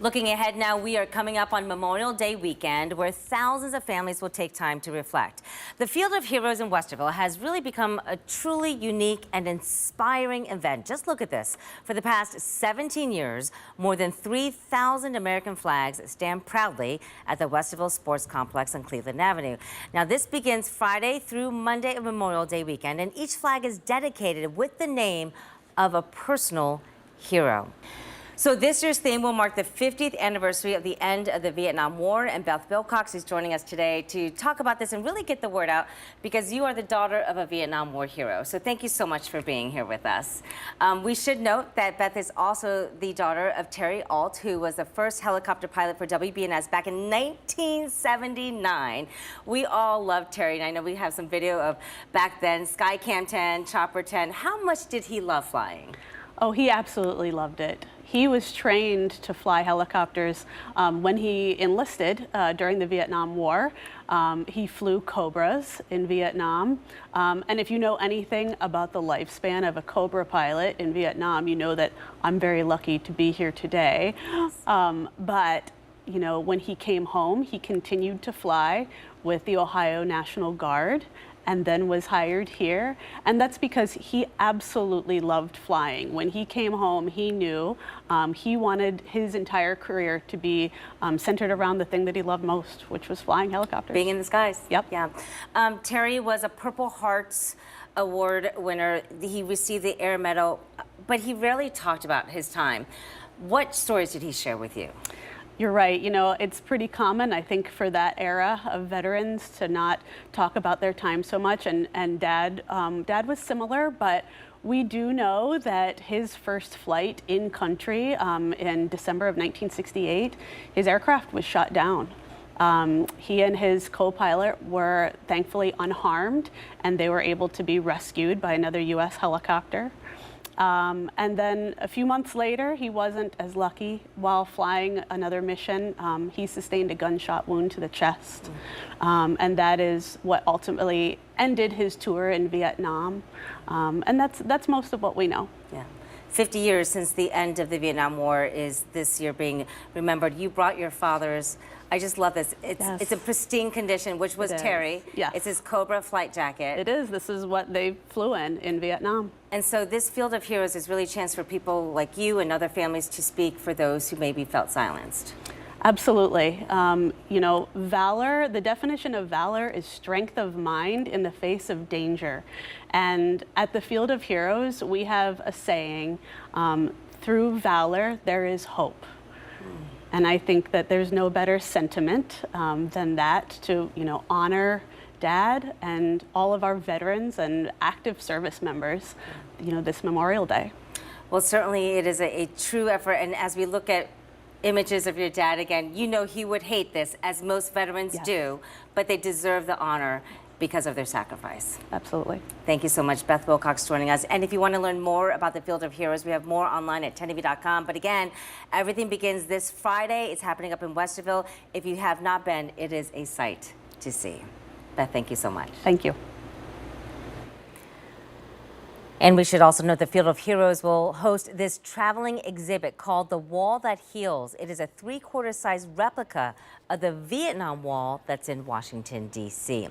Looking ahead now, we are coming up on Memorial Day weekend, where thousands of families will take time to reflect. The Field of Heroes in Westerville has really become a truly unique and inspiring event. Just look at this. For the past 17 years, more than 3,000 American flags stand proudly at the Westerville Sports Complex on Cleveland Avenue. Now, this begins Friday through Monday of Memorial Day weekend, and each flag is dedicated with the name of a personal hero. So this year's theme will mark the 50th anniversary of the end of the Vietnam War, and Beth Wilcox is joining us today to talk about this and really get the word out, because you are the daughter of a Vietnam War hero. So thank you so much for being here with us. We should note that Beth is also the daughter of Terry Alt, who was the first helicopter pilot for WBNS back in 1979. We all love Terry, and I know we have some video of back then, Skycam 10, Chopper 10. How much did he love flying? Oh, he absolutely loved it. He was trained to fly helicopters when he enlisted during the Vietnam War. He flew Cobras in Vietnam. And if you know anything about the lifespan of a Cobra pilot in Vietnam, you know that I'm very lucky to be here today. But you know, when he came home, he continued to fly with the Ohio National Guard, and then was hired here. And that's because he absolutely loved flying. When he came home, he knew he wanted his entire career to be centered around the thing that he loved most, which was flying helicopters. Being in the skies. Yep. Yeah. Terry was a Purple Hearts Award winner. He received the Air Medal, but he rarely talked about his time. What stories did he share with you? You're right. You know, it's pretty common, I think, for that era of veterans to not talk about their time so much. And Dad was similar, but we do know that his first flight in country in December of 1968, his aircraft was shot down. He and his co-pilot were thankfully unharmed, and they were able to be rescued by another U.S. helicopter. And then a few months later, he wasn't as lucky. While flying another mission, he sustained a gunshot wound to the chest. And that is what ultimately ended his tour in Vietnam. And that's most of what we know. Yeah. 50 years since the end of the Vietnam War is this year being remembered. You brought your father's, I just love this. It's a pristine condition, which was Terry. Yes. It's his Cobra flight jacket. It is. This is what they flew in Vietnam. And so this Field of Heroes is really a chance for people like you and other families to speak for those who maybe felt silenced. Absolutely. You know, valor, the definition of valor is strength of mind in the face of danger. And at the Field of Heroes, we have a saying, through valor, there is hope. And I think that there's no better sentiment than that to, you know, honor Dad and all of our veterans and active service members, you know, this Memorial Day. Well, certainly it is a true effort. And as we look at images of your dad again, you know he would hate this, as most veterans do, but they deserve the honor because of their sacrifice. Absolutely. Thank you so much, Beth Wilcox, joining us. And if you want to learn more about the Field of Heroes, we have more online at 10tv.com. But again, everything begins this Friday. It's happening up in Westerville. If you have not been, it is a sight to see. Beth, thank you so much. Thank you. And we should also note the Field of Heroes will host this traveling exhibit called The Wall That Heals. It is a 3/4 size replica of the Vietnam Wall that's in Washington, D.C.